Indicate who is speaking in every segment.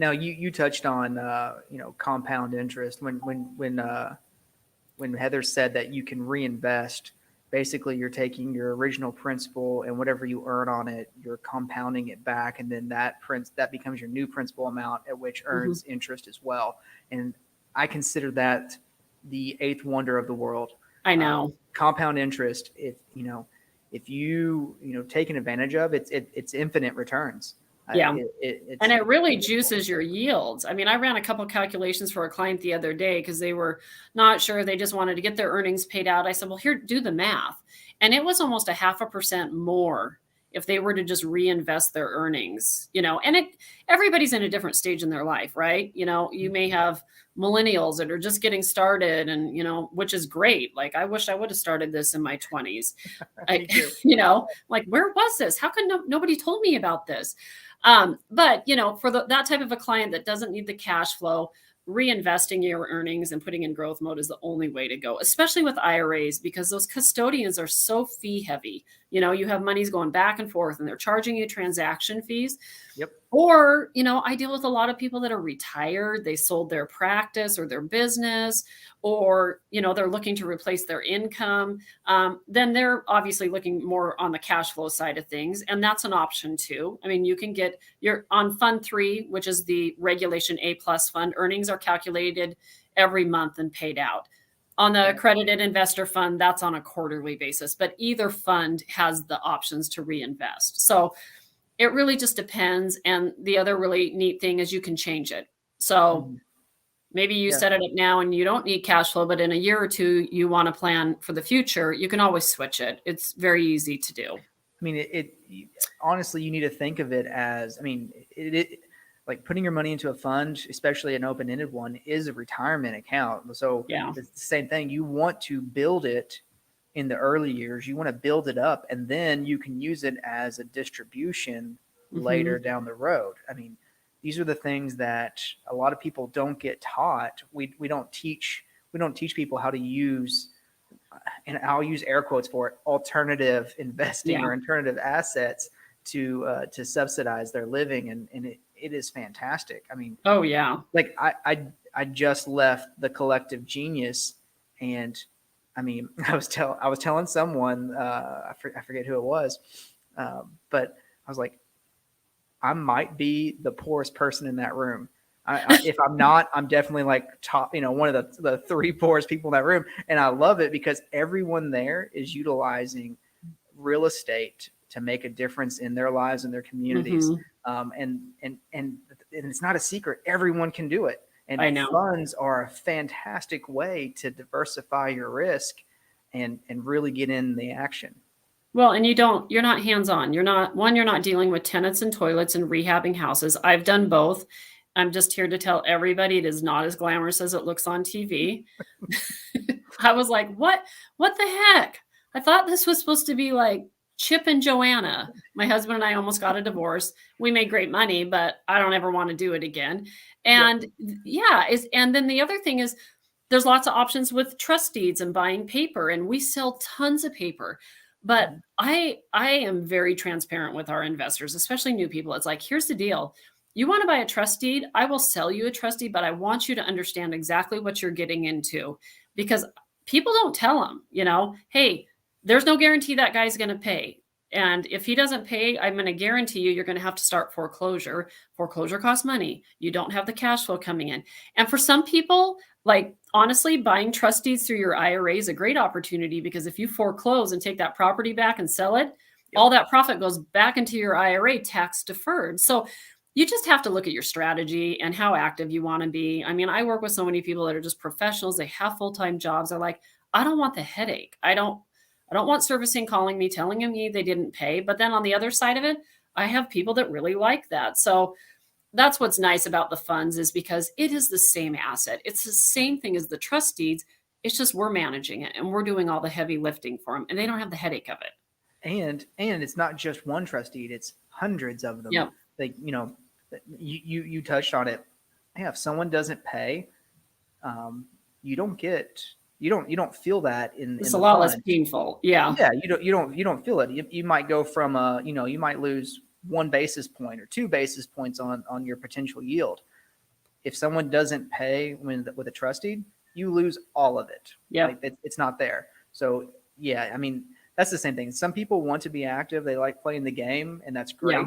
Speaker 1: Now you touched on compound interest when Heather said that you can reinvest. Basically, you're taking your original principal and whatever you earn on it, you're compounding it back, and then that becomes your new principal amount at which
Speaker 2: Mm-hmm.
Speaker 1: earns interest as well. And I consider that the eighth wonder of the world.
Speaker 2: I know.
Speaker 1: Compound interest, if you taken advantage of it's infinite returns.
Speaker 2: Yeah.
Speaker 1: It's
Speaker 2: And it really juices your yields. I mean, I ran a couple calculations for a client the other day because they were not sure. They just wanted to get their earnings paid out. I said, well, here, do the math. And it was almost 0.5% more if they were to just reinvest their earnings, and everybody's in a different stage in their life, right? You may have millennials that are just getting started and, which is great. Like, I wish I would have started this in my 20s. Like, where was this? How come nobody told me about this? But for that type of a client that doesn't need the cash flow, reinvesting your earnings and putting in growth mode is the only way to go, especially with IRAs, because those custodians are so fee heavy. You have monies going back and forth and they're charging you transaction fees.
Speaker 1: Yep.
Speaker 2: Or, I deal with a lot of people that are retired. They sold their practice or their business, or, they're looking to replace their income. Then they're obviously looking more on the cash flow side of things. And that's an option too. I mean, you can get on Fund 3, which is the Regulation A+ fund. Earnings are calculated every month and paid out. On the Accredited Investor Fund, that's on a quarterly basis, but either fund has the options to reinvest. So it really just depends. And the other really neat thing is you can change it. So maybe you set it up now and you don't need cash flow, but in a year or two, you want to plan for the future. You can always switch it. It's very easy to do.
Speaker 1: I mean, honestly, you need to think of it as, like putting your money into a fund, especially an open-ended one, is a retirement account. So it's the same thing. You want to build it in the early years. You want to build it up, and then you can use it as a distribution later down the road. I mean, these are the things that a lot of people don't get taught. We don't teach people how to use, and I'll use air quotes for it, alternative investing or alternative assets to subsidize their living, and it is fantastic. I mean, like I just left the Collective Genius, and I mean, I was telling someone, I forget who it was, but I was like, I might be the poorest person in that room. If I'm not, I'm definitely like top, one of the 3 poorest people in that room. And I love it because everyone there is utilizing real estate to make a difference in their lives and their communities. And it's not a secret. Everyone can do it. And funds are a fantastic way to diversify your risk and really get in the action.
Speaker 2: Well, and you're not hands-on. You're not dealing with tenants and toilets and rehabbing houses. I've done both. I'm just here to tell everybody it is not as glamorous as it looks on TV. I was like, what the heck? I thought this was supposed to be like Chip and Joanna. My husband and I almost got a divorce. We made great money, but I don't ever want to do it again. And and then the other thing is there's lots of options with trust deeds and buying paper, and we sell tons of paper. But I am very transparent with our investors, especially new people. It's like, here's the deal. You want to buy a trust deed? I will sell you a trust deed, but I want you to understand exactly what you're getting into, because people don't tell them, hey, there's no guarantee that guy's going to pay. And if he doesn't pay, I'm going to guarantee you're going to have to start foreclosure. Foreclosure costs money. You don't have the cash flow coming in. And for some people, like, honestly, buying trust deeds through your IRA is a great opportunity, because if you foreclose and take that property back and sell it, all that profit goes back into your IRA tax deferred. So you just have to look at your strategy and how active you want to be. I mean, I work with so many people that are just professionals. They have full-time jobs. They're like, I don't want the headache. I don't want servicing calling me, telling me they didn't pay. But then on the other side of it, I have people that really like that. So that's what's nice about the funds, is because it is the same asset. It's the same thing as the trust deeds. It's just we're managing it and we're doing all the heavy lifting for them, and they don't have the headache of it.
Speaker 1: And it's not just one trust deed; it's hundreds of them.
Speaker 2: Yep.
Speaker 1: Like, you touched on it. Yeah, if someone doesn't pay, you don't feel that
Speaker 2: it's a lot less painful. Yeah.
Speaker 1: You don't feel it. You might go from you might lose 1 basis point or 2 basis points on your potential yield. if someone doesn't pay with a trust deed, you lose all of it.
Speaker 2: Yeah.
Speaker 1: Like it's not there. So yeah, I mean, that's the same thing. Some people want to be active. They like playing the game, and that's great.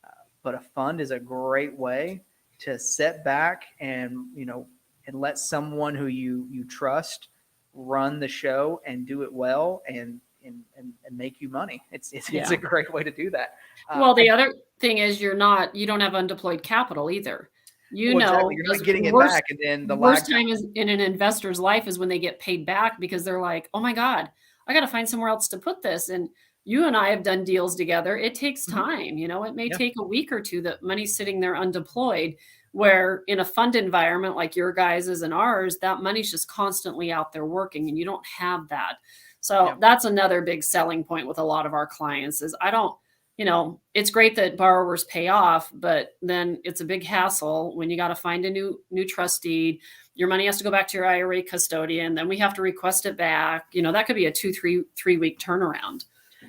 Speaker 2: Yeah.
Speaker 1: But a fund is a great way to sit back and, and let someone who you trust run the show and do it well and make you money. It's a great way to do that.
Speaker 2: Well, the other thing is you don't have undeployed capital either.
Speaker 1: Exactly. You're not getting it back, and then the
Speaker 2: worst time is in an investor's life is when they get paid back because they're like, oh my God, I got to find somewhere else to put this. And you and I have done deals together. It takes time. It may take a week or two that money's sitting there undeployed, where in a fund environment like your guys's and ours, that money's just constantly out there working, and you don't have that. So that's another big selling point with a lot of our clients is it's great that borrowers pay off, but then it's a big hassle when you got to find a new trust deed. Your money has to go back to your IRA custodian. Then we have to request it back. That could be a 3 week turnaround.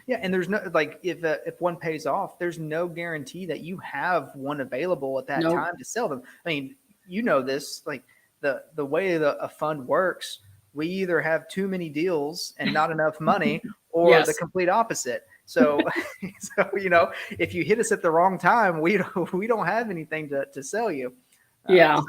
Speaker 1: Yeah. And there's no, like, if one pays off, there's no guarantee that you have one available at that time to sell them. I mean, this, like the way a fund works, we either have too many deals and not enough money, or the complete opposite. So, if you hit us at the wrong time, we don't have anything to sell you.
Speaker 2: So.